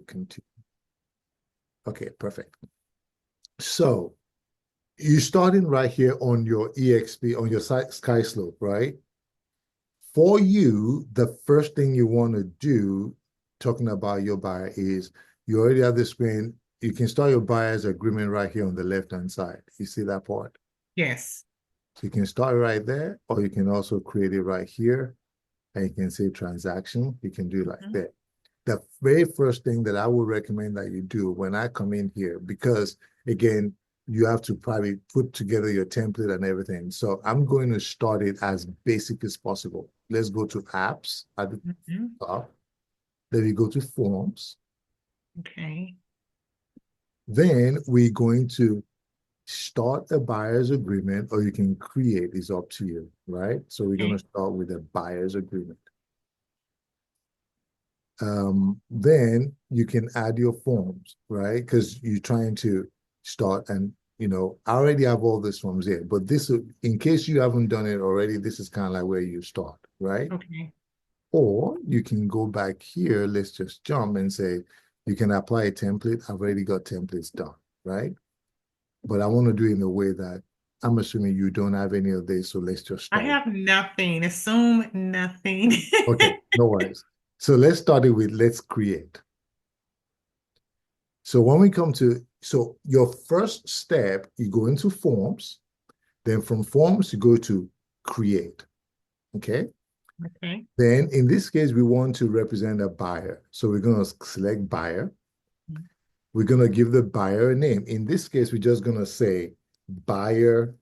continue. Okay, perfect. So you're starting right here on your EXP, on your SkySlope, right? For you, the first thing you want to do, talking about your buyer, is you already have the screen. You can start your buyer's agreement right here on the left-hand side. You see that part? Yes. So you can start right there, or you can also create it right here, and you can say transaction. You can do it like that. The very first thing that I would recommend that you do when I come in here, because again, you have to probably put together your template and everything. So I'm going to start it as basic as possible. Let's go to apps at the top. Then we go to forms. Okay. Then we're going to start a buyer's agreement, or you can create, it's up to you, right? So we're going to start with a buyer's agreement. Then you can add your forms, right? Because you're trying to start, and I already have all these forms here, but this, in case you haven't done it already, this is kind of like where you start, right? Okay. Or you can go back here, let's just jump and say, you can apply a template. I've already got templates done, right? But I want to do it in a way that I'm assuming you don't have any of this, so let's just I start. have nothing. Assume nothing. Okay, no worries. So let's start it with let's create. So when we come to, so your first step, you go into forms, then from forms, you go to create, okay? Okay. Then in this case, we want to represent a buyer. So we're going to select buyer. We're going to give the buyer a name. In this case, we're just going to say buyer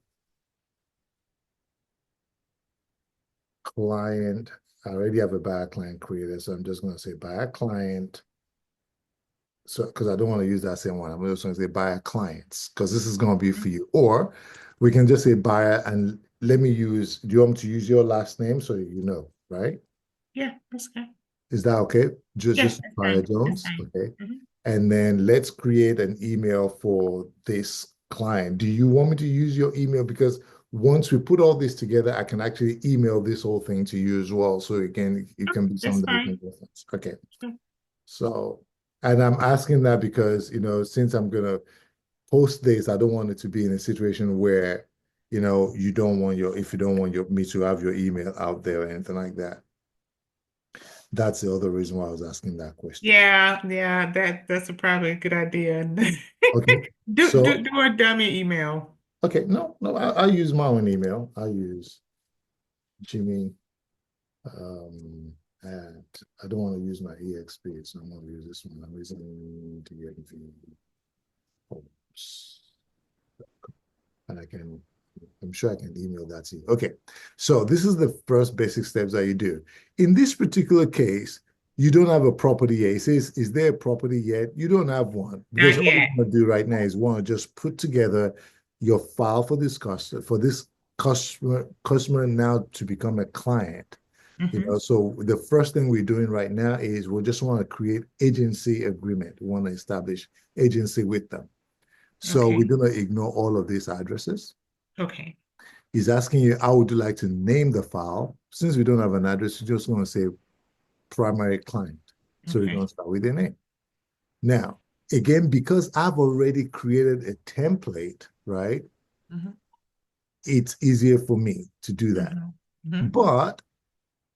client. I already have a buyer client created, so I'm just going to say buyer client. So, because I don't want to use that same one, I'm just going to say buyer clients, because this is going to be for you. Or we can just say buyer, and let me use, do you want me to use your last name so you know, right? Yeah, that's good. Is that okay? Just, Yeah, just that's Buyer fine. That's Jones, fine. okay? Mhm. And then let's create an email for this client. Do you want me to use your email? Because once we put all this together, I can actually email this whole thing to you as well. So again, it Oh, can be that's something that we can fine. reference. Okay. Sure. So, and I'm asking that because, since I'm going to post this, I don't want it to be in a situation where, you don't want if you don't want me to have your email out there or anything like that. That's the other reason why I was asking that question. Yeah, yeah, that's probably a good idea. Okay. Do So, a dummy email. okay, no, no, I'll use my own email. I'll use Jimmy. Um, and I don't want to use my EXP, so I'm going to use this one. I'm using DMV Homes. And I'm sure I can email that to you. Okay, so this is the first basic steps that you do. In this particular case, you don't have a property yet. It says, is there a property yet? You don't have one, because Not all you yet. want to do right now is want to just put together your file for this customer, customer now to become a client. Hmm. So the first thing we're doing right now is we just want to create agency agreement. We want to establish agency with them. So we're Okay. going to ignore all of these addresses. Okay. He's asking you, how would you like to name the file? Since we don't have an address, you just want to say primary client. So we're going Okay. to start with a name. Now, again, because I've already created a template, right? Hmm. It's easier for me to do that. Hmm. Hmm. But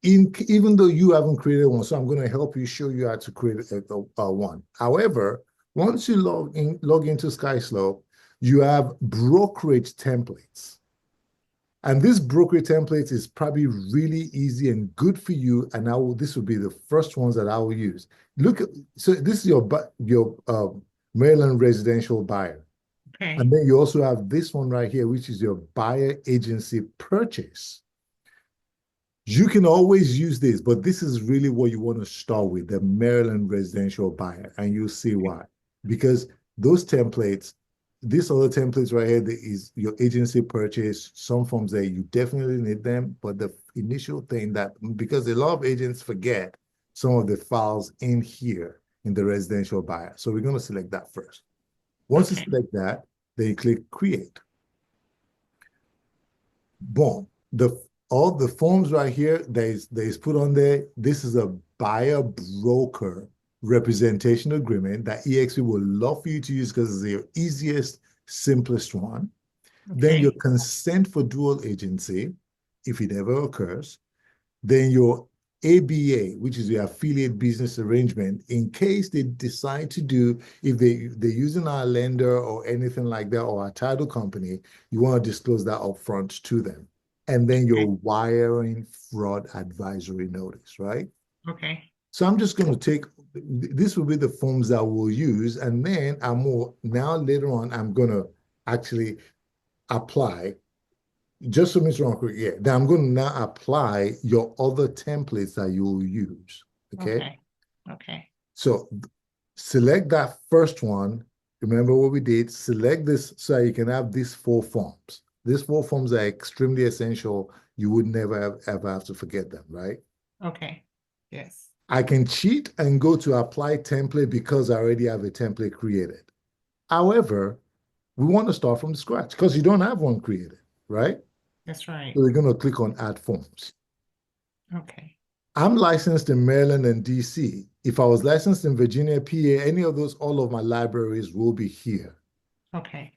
even though you haven't created one, so I'm going to help you show you how to create one. However, once you log into SkySlope, you have brokerage templates. And this brokerage template is probably really easy and good for you. And this will be the first ones that I will use. Look, so this is your Maryland residential buyer. And Okay. then you also have this one right here, which is your buyer agency purchase. You can always use this, but this is really what you want to start with, the Maryland residential buyer, and you'll see why. Because those templates, these other templates right here, that is your agency purchase, some forms there, you definitely need them. But the initial thing that, because a lot of agents forget some of the files in here in the residential buyer. So we're going to select that first. Once you Okay. select that, then you click create. Boom. All the forms right here that is put on there. This is a buyer broker representation agreement that EXP will love for you to use because it's the easiest, simplest one. Then your Okay. consent for dual agency, if it ever occurs. Then your ABA, which is your affiliate business arrangement, in case they decide to do, if they're using our lender or anything like that, or our title company, you want to disclose that upfront to them. And then your Okay. wiring fraud advisory notice, right? Okay. So I'm just going to take, this will be the forms that we'll use. And then now later on, I'm going to actually apply just so Mr. Uncle, yeah, then I'm going to now apply your other templates that you will use. Okay. Okay. Okay. So select that first one. Remember what we did? Select this so you can have these 4 forms. These 4 forms are extremely essential. You would never ever have to forget them, right? Okay. Yes. I can cheat and go to apply template because I already have a template created. However, we want to start from scratch because you don't have one created, right? That's So right. we're going to click on add forms. Okay. I'm licensed in Maryland and DC. If I was licensed in Virginia, PA, any of those, all of my libraries will be here. Okay.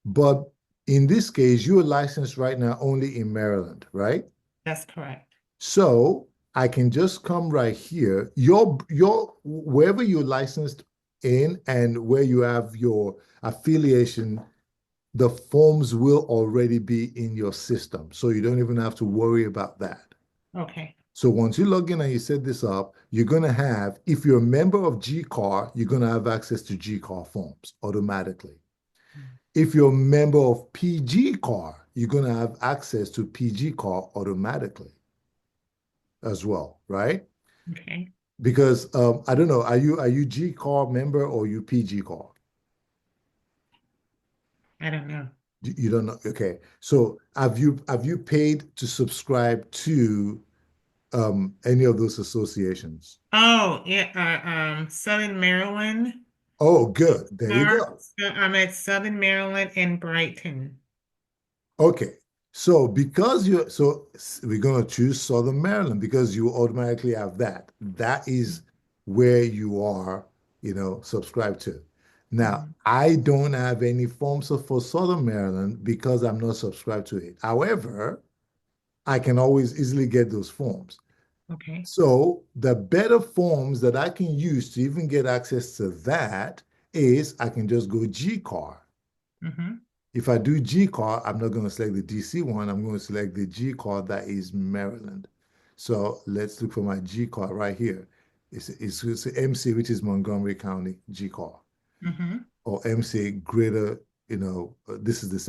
But in this case, you're licensed right now only in Maryland, right? That's correct. So I can just come right here. Wherever you're licensed in and where you have your affiliation, the forms will already be in your system. So you don't even have to worry about that. Okay. So once you log in and you set this up, you're going to have, if you're a member of GCAR, you're going to have access to GCAR forms automatically. If you're a member of PGCAR, you're going to have access to PGCAR automatically as well, right? Okay. Because I don't know, are you GCAR member or you PGCAR? I don't know. You don't know. Okay. So have you paid to subscribe to any of those associations? Oh, yeah. Southern Maryland. Oh, good. There you go. So I'm at Southern Maryland and Brighton. Okay. So we're gonna choose Southern Maryland because you automatically have that. That is where you are, subscribed to. Now, Mhm. I don't have any forms for Southern Maryland because I'm not subscribed to it. However, I can always easily get those forms. Okay. So the better forms that I can use to even get access to that is I can just go GCAR. Mm-hmm. If I do G card, I'm not going to select the DC one. I'm going to select the G card that is Maryland. So let's look for my G card right here. It's MC, which is Montgomery County G card, Mm-hmm. or MC Greater. This is the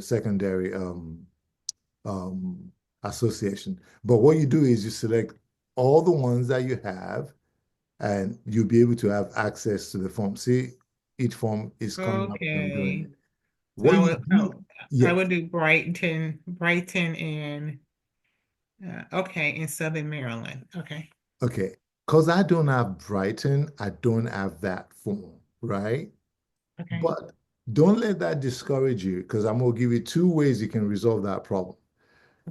secondary um, association. But what you do is you select all the ones that you have, and you'll be able to have access to the form. See, each form is coming up when I'm doing Okay. it. So What you do, I yeah, would do Brighton and okay, in Southern Maryland. Okay. okay. Because I don't have Brighton, I don't have that form, right? Okay. But don't let that discourage you because I'm going to give you 2 ways you can resolve that problem.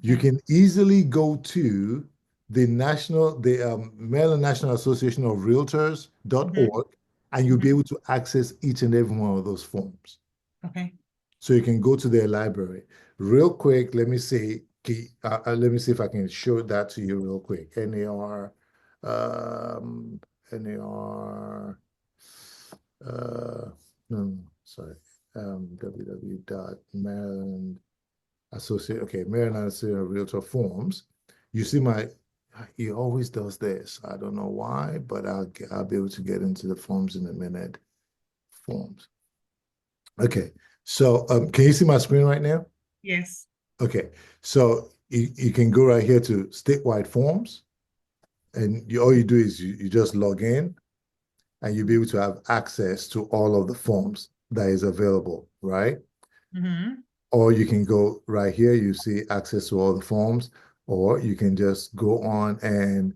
You Okay. can easily go to the Maryland National Association of Mm-hmm. Realtors.org, and you'll be Mm-hmm. able to access each and every one of those forms. Okay. So you can go to their library. Real quick, let me see if I can show that to you real quick. Um, NAR, no, sorry, www.maryland okay, Maryland Association of Realtor Forms. You see he always does this. I don't know why, but I'll be able to get into the forms in a minute. Forms. Okay, so can you see my screen right now? Yes. Okay, so you can go right here to statewide forms, and all you do is you just log in, and you'll be able to have access to all of the forms that is available, right? Mm-hmm. Or you can go right here, you see access to all the forms, or you can just go on and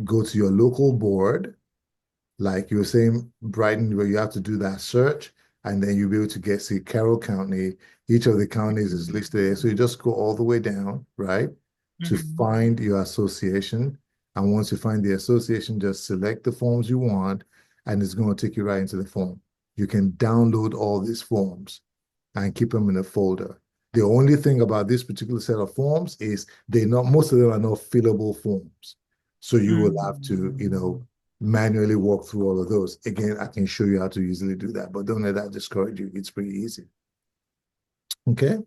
go to your local board, like you were saying, Brighton, where you have to do that search, and then you'll be able to see Carroll County. Each of the counties is listed there. So you just go all the way down, right, to Mm-hmm. find your association. And once you find the association, just select the forms you want, and it's going to take you right into the form. You can download all these forms and keep them in a folder. The only thing about this particular set of forms is most of them are not fillable forms. So you will have to, manually walk through all of those. Again, I can show you how to easily do that, but don't let that discourage you. It's pretty easy. Okay.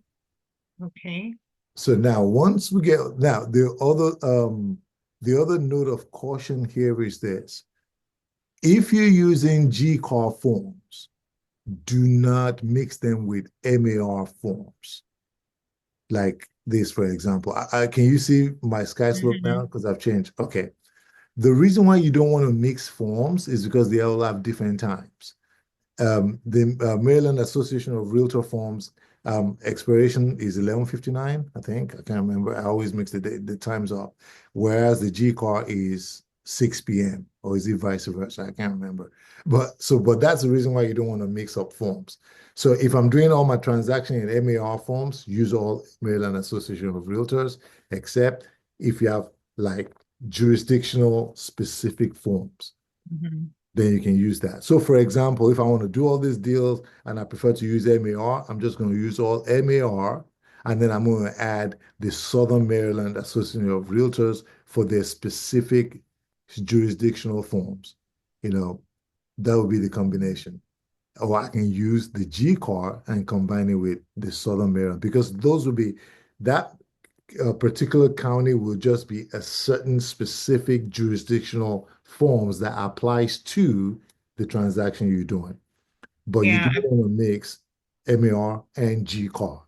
Okay. So now once we get now the other note of caution here is this. If you're using GCAR forms, do not mix them with MAR forms. Like this, for example. Can you see my SkySlope now? Mhm. Because I've changed. Okay. The reason why you don't want to mix forms is because they all have different times. The Maryland Association of Realtor Firms expiration is 11:59, I think. I can't remember. I always mix the times up. Whereas the G car is 6 p.m. or is it vice versa? I can't remember. But that's the reason why you don't want to mix up forms. So if I'm doing all my transaction in MAR forms, use all Maryland Association of Realtors, except if you have like jurisdictional specific forms, Mhm. then you can use that. So for example, if I want to do all these deals and I prefer to use MAR, I'm just going to use all MAR, and then I'm going to add the Southern Maryland Association of Realtors for their specific jurisdictional forms. You know, that would be the combination. Or I can use the G car and combine it with the Southern Maryland, because those would be that particular county will just be a certain specific jurisdictional forms that applies to the transaction you're doing. But you Yeah. don't want to mix MAR and G car.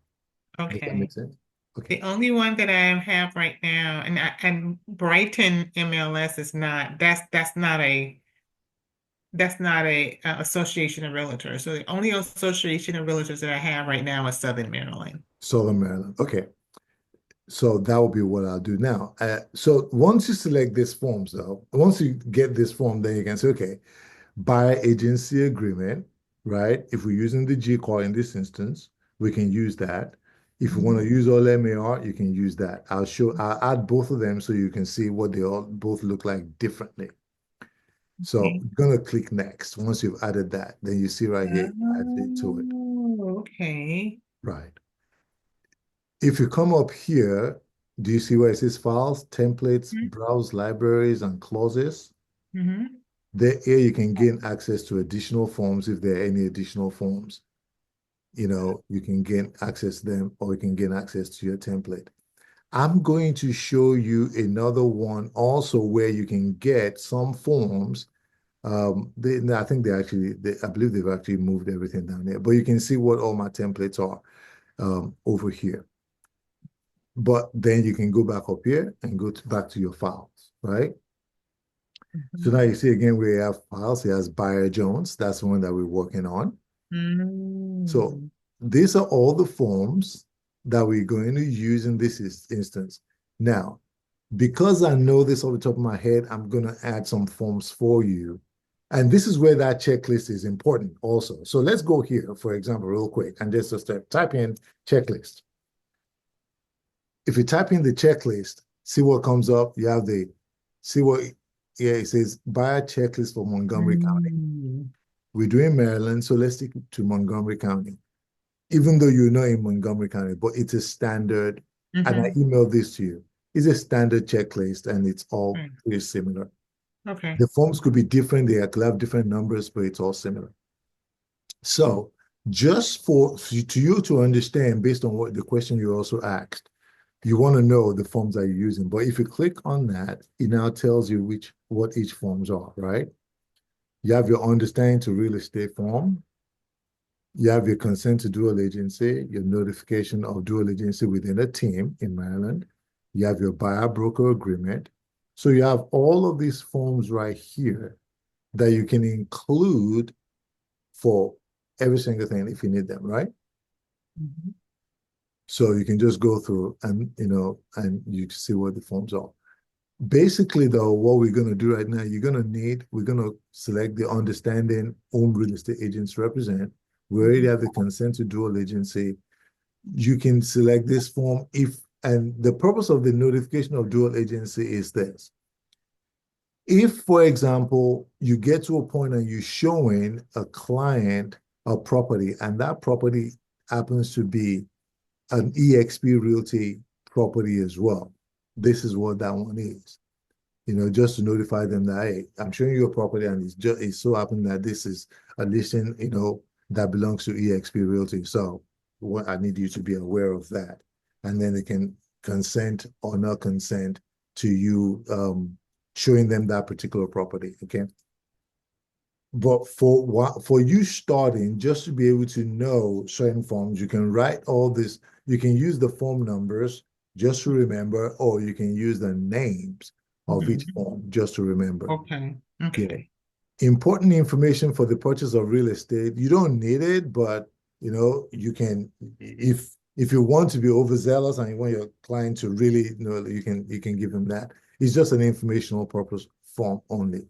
Does that make Okay. sense? Okay. The only one that I have right now, and Brighton MLS is not. That's not a association of realtors. So the only association of realtors that I have right now is Southern Maryland. Southern Maryland. Okay. So that will be what I'll do now. So once you select these forms, though, once you get this form, then you can say, okay, buyer agency agreement, right? If we're using the G call in this instance, we can use that. If you want to Mhm. use all MAR, you can use that. I'll add both of them so you can see what they all both look like differently. So Okay. you're gonna click next. Once you've added that, then you see right here, add it to it. Oh, okay. Right. If you come up here, do you see where it says files, templates, browse libraries, and clauses? Mm-hmm. Here you can gain access to additional forms if there are any additional forms. You can gain access to them, or you can gain access to your template. I'm going to show you another one also where you can get some forms. No, I think I believe they've actually moved everything down there, but you can see what all my templates are over here. But then you can go back up here and back to your files, right? So now Mm-hmm. you see again we have files. It has Buyer Jones. That's the one that we're working on. So Mm. these are all the forms that we're going to use in this instance. Now, because I know this off the top of my head, I'm going to add some forms for you. And this is where that checklist is important also. So let's go here, for example, real quick, and just type in checklist. If you type in the checklist, see what comes up. See what, yeah, it says buyer checklist for Montgomery County. Mm. We're doing Maryland, so let's stick to Montgomery County. Even though you're not in Montgomery County, but it's a standard, and I Mm-hmm. emailed this to you. It's a standard checklist, and it's all Right. pretty similar. Okay. The forms could be different, they could have different numbers, but it's all similar. So just for to you to understand, based on what the question you also asked, you want to know the forms that you're using. But if you click on that, it now tells you what each forms are, right? You have your understanding to real estate form. You have your consent to dual agency, your notification of dual agency within a team in Maryland. You have your buyer broker agreement. So you have all of these forms right here that you can include for every single thing if you need them, right? Mhm. So you can just go through and and you see what the forms are. Basically, though, what we're going to do right now, we're going to select the understanding owned real estate agents represent. We already have the consent to dual agency. You can select this form and the purpose of the notification of dual agency is this. If, for example, you get to a point and you're showing a client a property, and that property happens to be an EXP Realty property as well, this is what that one is. Just to notify them that, hey, I'm showing you a property and it's so happened that this is a listing, that belongs to EXP Realty. So what I need you to be aware of that. And then they can consent or not consent to you showing them that particular property. Okay. But for you starting, just to be able to know certain forms, you can write all this. You can use the form numbers just to remember, or you can use the names of each Mhm. form just to remember. Okay. Yeah. Okay. Important information for the purchase of real estate. You don't need it, but you can if you want to be overzealous and you want your client to really know, you can give them that. It's just an informational purpose form only.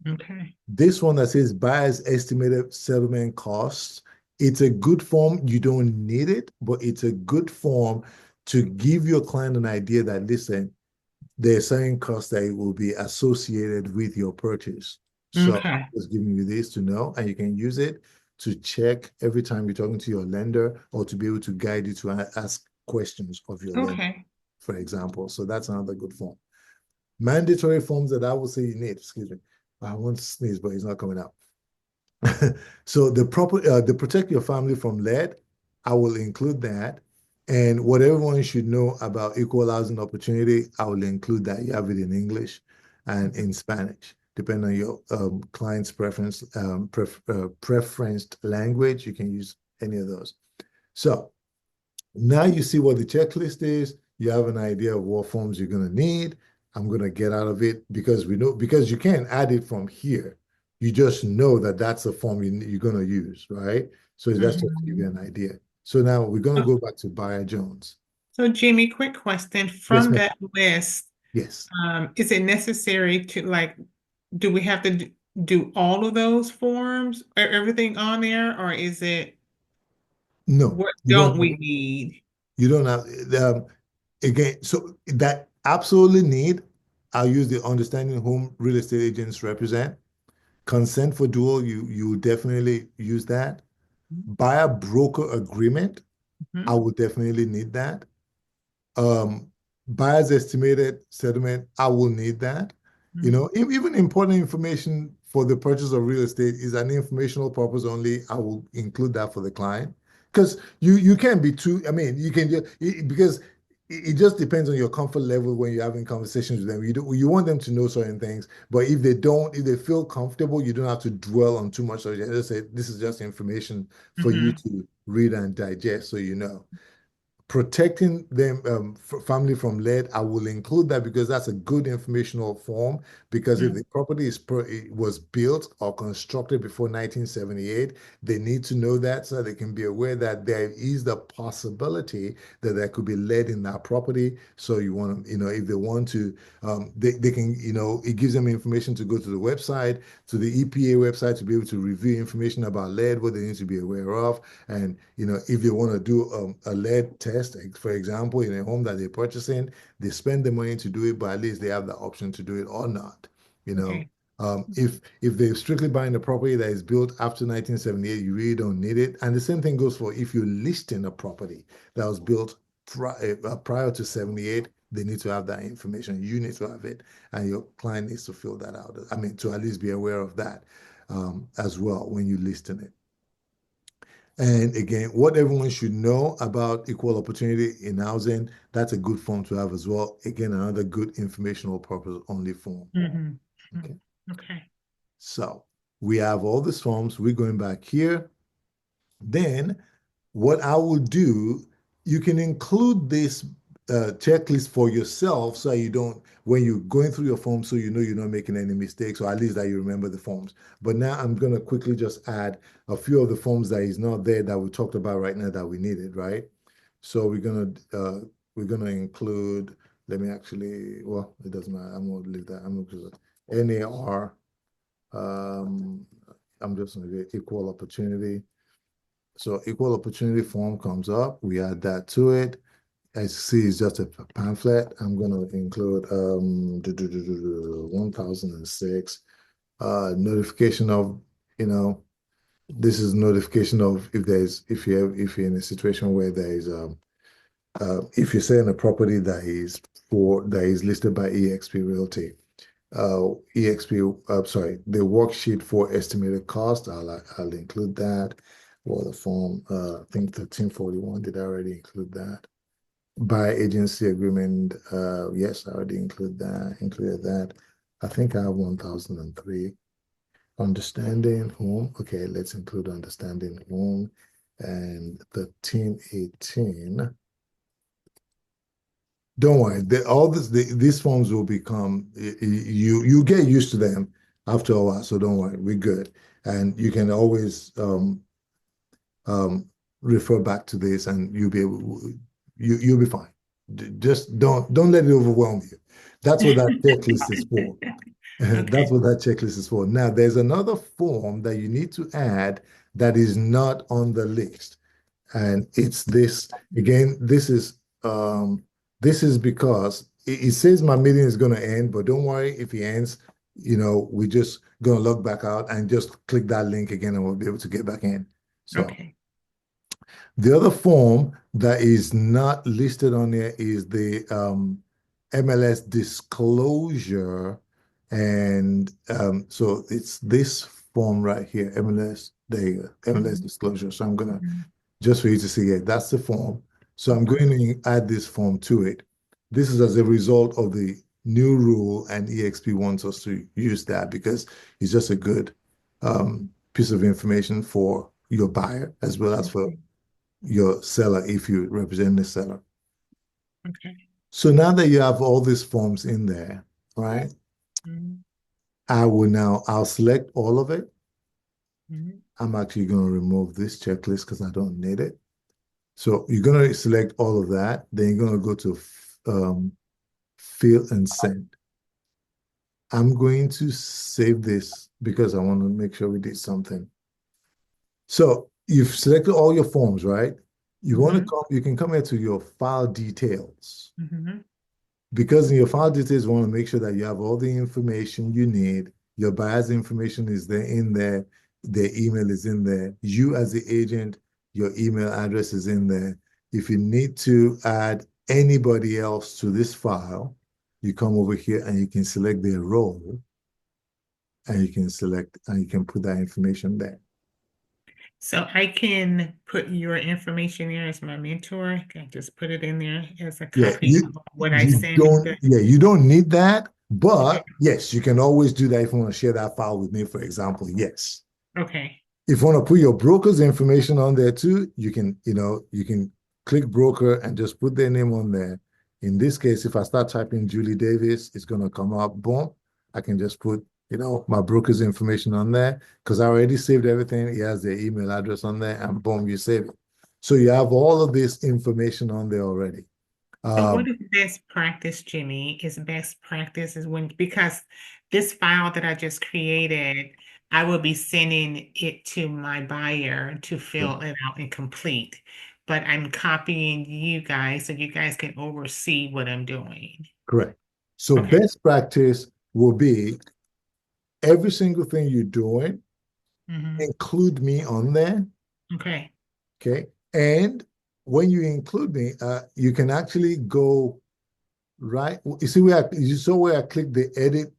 Okay. This one that says buyer's estimated settlement costs, it's a good form. You don't need it, but it's a good form to give your client an idea that, listen, there's certain costs that will be associated with your purchase. So I'm Okay. just giving you this to know, and you can use it to check every time you're talking to your lender or to be able to guide you to ask questions of your lender, Okay. for example. So that's another good form. Mandatory forms that I would say you need, excuse me. I want to sneeze, but it's not coming out. So the protect your family from lead, I will include that. And what everyone should know about equal housing opportunity, I will include that. You have it in English and in Spanish, depending on your client's preferenced language. You can use any of those. So now you see what the checklist is. You have an idea of what forms you're going to need. I'm going to get out of it because you can't add it from here. You just know that that's a form you're going to use, right? So that's just to give you Mhm. an idea. So now we're going to go back to Buyer Jones. So, Jimmy, quick question. Yes, From ma'am. that list, Yes. is it necessary to do we have to do all of those forms or everything on there, or is it No, what you don't don't have, we need? you don't have again, so that absolutely need, I'll use the understanding whom real estate agents represent. Consent for dual, you definitely use that. Buyer broker agreement, I Mhm. would definitely need that. Um, Buyer's estimated settlement, I will need that. Mhm. Even important information for the purchase of real estate is an informational purpose only. I will include that for the client because you can't be too. I mean, you can just because it just depends on your comfort level when you're having conversations with them. You want them to know certain things, but if they don't, if they feel comfortable, you don't have to dwell on too much. So you just say this is just information for you Mhm. to read and digest, so you know protecting them family from lead. I will include that because that's a good informational form, because if Mhm. the property it was built or constructed before 1978, they need to know that so they can be aware that there is the possibility that there could be lead in that property. So you want to, if they want to, they can, it gives them information to go to the website, to the EPA website, to be able to review information about lead, what they need to be aware of. And if they want to do a lead test, for example, in a home that they're purchasing, they spend the money to do it, but at least they have the option to do it or not. You know, Okay. if they're strictly buying a property that is built after 1978, you really don't need it. And the same thing goes for if you're listing a property that was built prior to 78. They need to have that information. You need to have it, and your client needs to fill that out. I mean, to at least be aware of that as well when you're listing it. And again, what everyone should know about equal opportunity in housing, that's a good form to have as well. Again, another good informational purpose only form. Mhm. Mhm. Okay. Okay. So we have all these forms. We're going back here. Then what I will do, you can include this checklist for yourself so you don't, when you're going through your forms, so you know you're not making any mistakes, or at least that you remember the forms. But now I'm going to quickly just add a few of the forms that is not there that we talked about right now that we needed, right? So we're gonna include, let me actually, well, it doesn't matter. I'm gonna leave that. I'm gonna NAR. Um, I'm just gonna get equal opportunity. So equal opportunity form comes up. We add that to it. as you see, it's just a pamphlet. I'm going to include 1006 notification of, you know, this is notification of if you're in a situation where there is if you're selling a property that is listed by eXp Realty, eXp sorry, the worksheet for estimated cost, I'll include that. Well, the form I think 1341, did I already include that? By agency agreement, yes, I already included that. I think I have 1003. Understanding home. Okay, let's include understanding home and 1318. Don't worry, these forms will become you get used to them after a while, so don't worry, we're good. And you can always um, refer back to this, and you'll be fine. Just don't let it overwhelm you. That's what that checklist is for. That's Okay. what that checklist is for. Now, there's another form that you need to add that is not on the list. And it's this again, this is because it says my meeting is going to end, but don't worry if it ends, we're just going to log back out and just click that link again and we'll be able to get back in. So Okay. the other form that is not listed on there is the MLS disclosure. And so it's this form right here, MLS, there you go, MLS Mhm. disclosure. So I'm going to, Mhm. just for you to see it, that's the form. So I'm Okay. going to add this form to it. This is as a result of the new rule, and EXP wants us to use that because it's just a good piece of information for your buyer as well as for Okay. your seller if you represent the seller. Okay. So now that you have all these forms in there, right? Mhm. I'll select all of it. Mhm. I'm actually going to remove this checklist because I don't need it. So you're going to select all of that. Then you're going to go to fill and send. I'm going to save this because I want to make sure we did something. So you've selected all your forms, right? Mhm. You can come here to your file details. Mhm. Because in your file details, you want to make sure that you have all the information you need. Your buyer's information is there in there. Their email is in there. You as the agent, your email address is in there. If you need to add anybody else to this file, you come over here and you can select their role and you can put that information there. So I can put your information there as my mentor. I can just put it in there as a Yeah, copy of what I don't send. you don't need that, Okay. but yes, you can always do that if you want to share that file with me, for example. Yes. Okay. If you want to put your broker's information on there too, you can click broker and just put their name on there. In this case, if I start typing Julie Davis, it's going to come up. Boom. I can just put, my broker's information on there because I already saved everything. He has their email address on there, and boom, you save it. So you have all of this information on there already. So what Um, is best practice, Jimmy? Is best practice is when because this file that I just created, I will be sending it to my buyer to fill it out and complete. But I'm copying you guys so you guys can oversee what I'm doing. Correct. So Okay. best practice will be every single thing you're doing, Hmm. include me on there. Okay. Okay. And when you include me, you can actually go right. You saw where I clicked the edit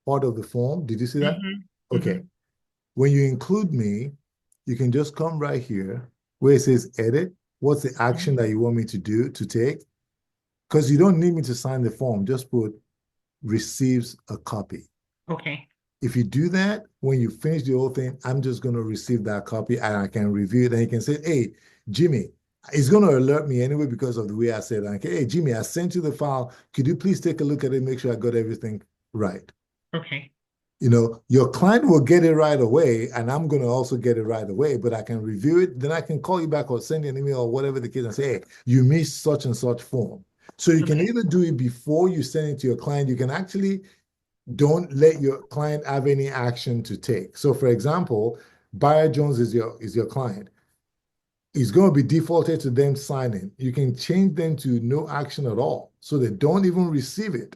part of the form. Did you see that? Hmm. Okay. Hmm. When you include me, you can just come right here where it says edit. What's the action that you want me to do to take? Because you don't need me to sign the form. Just put receives a copy. Okay. If you do that, when you finish the whole thing, I'm just going to receive that copy and I can review it. And you can say, hey, Jimmy, it's going to alert me anyway because of the way I said it. Like, hey, Jimmy, I sent you the file. Could you please take a look at it, make sure I got everything right? Okay. Your client will get it right away, and I'm going to also get it right away, but I can review it. Then I can call you back or send you an email or whatever the case and say, hey, you missed such and such form. So you can Okay. either do it before you send it to your client. You can actually don't let your client have any action to take. So, for example, Buyer Jones is your client. It's going to be defaulted to them signing. You can change them to no action at all. So they don't even receive it.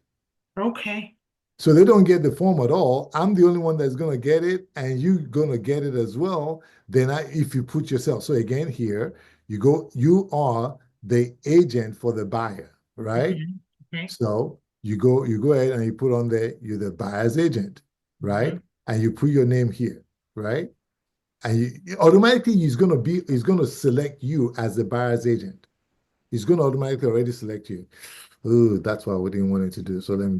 Okay. So they don't get the form at all. I'm the only one that's going to get it, and you're going to get it as well. Then if you put yourself, so again here, you are the agent for the buyer, right? Okay. So you go ahead and you put on there, you're the buyer's agent, right? Mhm. And you put your name here, right? And automatically he's gonna select you as the buyer's agent. He's gonna automatically already select you. Oh, that's what we didn't want it to do. So let me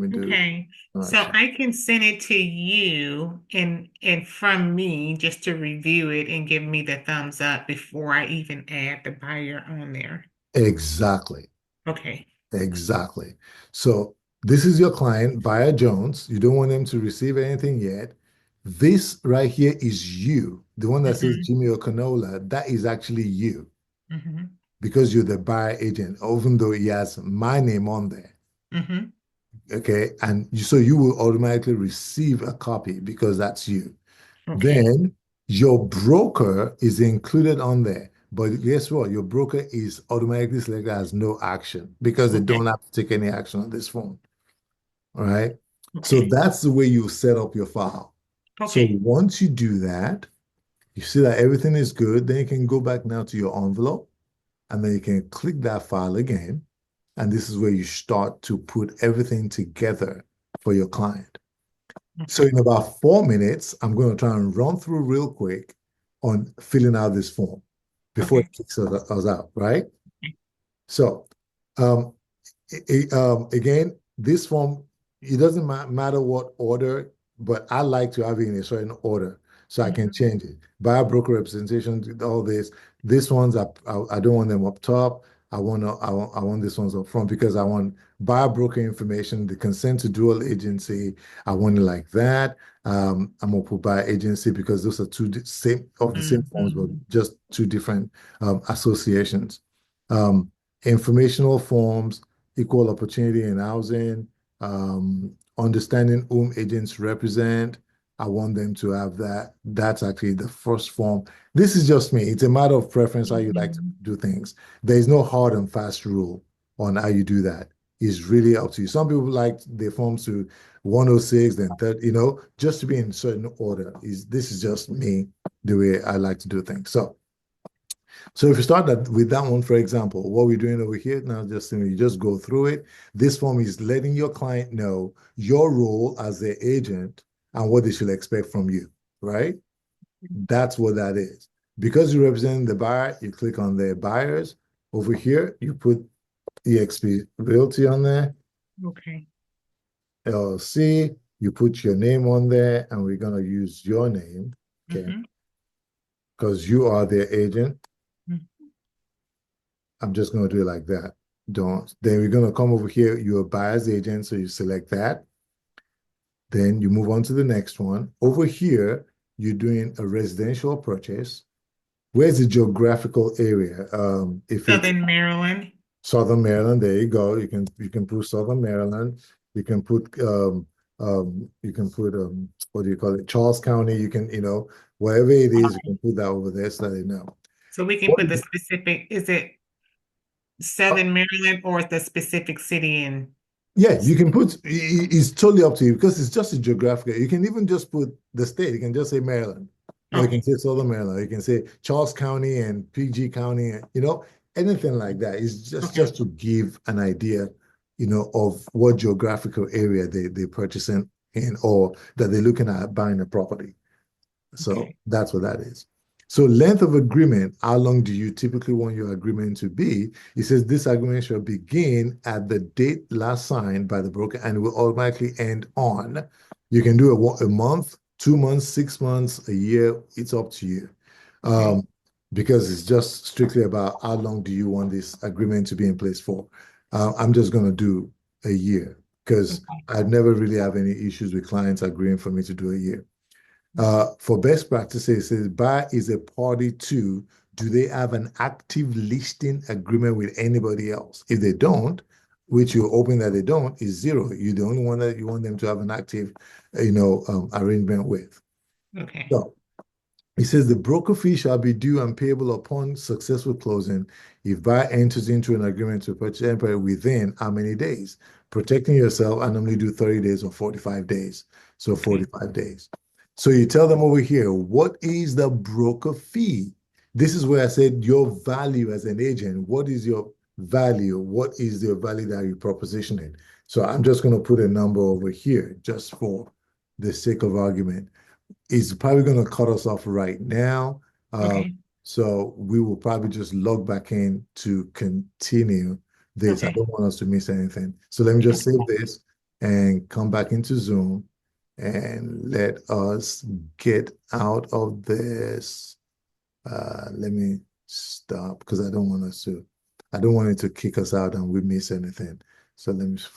do Okay. So action. I can send it to you and from me just to review it and give me the thumbs up before I even add the buyer on there. Exactly. Okay. Exactly. So this is your client, Buyer Jones. You don't want them to receive anything yet. This right here is you. The one that says Hmm. Jimmy or Canola, that is actually you Hmm. because you're the buyer agent, even though he has my name on there. Hmm. Okay. And so you will automatically receive a copy because that's you. Okay. Then your broker is included on there. But guess what? Your broker is automatically selected as no action because they Okay. don't have to take any action on this phone. All right. So Okay. that's the way you set up your file. So Okay. once you do that, you see that everything is good, then you can go back now to your envelope and then you can click that file again. And this is where you start to put everything together for your client. So Okay. in about 4 minutes, I'm going to try and run through real quick on filling out this form before it Okay. kicks us out, right? So um, again, this form, it doesn't matter what order, but I like to have it in a certain order so I can Mhm. change it. Buyer broker representation, all this. This ones, I don't want them up top. I want this ones up front because I want buyer broker information, the consent to dual agency. I want it like that. I'm gonna put buyer agency because those are same of the same forms, but Mhm. just two different associations. Um, Informational forms, equal opportunity in housing, understanding whom agents represent. I want them to have that. That's actually the first form. This is just me. It's a matter of preference how you like to Mhm. do things. There is no hard and fast rule on how you do that. It's really up to you. Some people like the forms to 106, then 30, just to be in certain order. This is just me, the way I like to do things. So if you start that with that one, for example, what we're doing over here now, just you just go through it. This form is letting your client know your role as the agent and what they should expect from you, right? That's what that is. Because you represent the buyer, you click on their buyers. Over here, you put EXP Realty on there, Okay. LLC, you put your name on there, and we're going to use your name, okay, Hmm. because you are their agent. Hmm. I'm just going to do it like that. Don't. Then we're going to come over here. You're a buyer's agent, so you select that. Then you move on to the next one. Over here, you're doing a residential purchase. Where's the geographical area? If it's Southern Maryland. Southern Maryland, there you go. You can put Southern Maryland. You can put what do you call it? Charles County. Wherever it is, you can put that over there so they know. So we can What put is the specific, is it Southern Maryland or the specific city in? Yeah, you can put it's totally up to you because it's just a geographical. You can even just put the state. You can just say Maryland, or you can Okay. say Southern Maryland, or you can say Charles County and PG County, anything like that. It's just Okay. to give an idea, of what geographical area they're purchasing in or that they're looking at buying a property. So Okay. that's what that is. So length of agreement, how long do you typically want your agreement to be? It says this agreement shall begin at the date last signed by the broker and will automatically end on. You can do a month, 2 months, 6 months, a year. It's up to you. Okay. Um, because it's just strictly about how long do you want this agreement to be in place for. I'm just going to do a year because Okay. I never really have any issues with clients agreeing for me to do a year. For best practices, it says buyer is a party to, do they have an active listing agreement with anybody else? If they don't, which you're hoping that they don't, is zero. You're the only one that you want them to have an active, arrangement with. Okay. So It says the broker fee shall be due and payable upon successful closing if buyer enters into an agreement to purchase empire within how many days? Protecting yourself, I normally do 30 days or 45 days. So Okay. 45 days. So you tell them over here, what is the broker fee? This is where I said your value as an agent. What is your value? What is the value that you're propositioning? So I'm just going to put a number over here just for the sake of argument. It's probably going to cut us off right now. Uh, Okay. so we will probably just log back in to continue this. I Okay. don't want us to miss anything. So let me just save this and come back into Zoom and let us get out of this. Let me stop because I don't want it to kick us out and we miss anything. So let me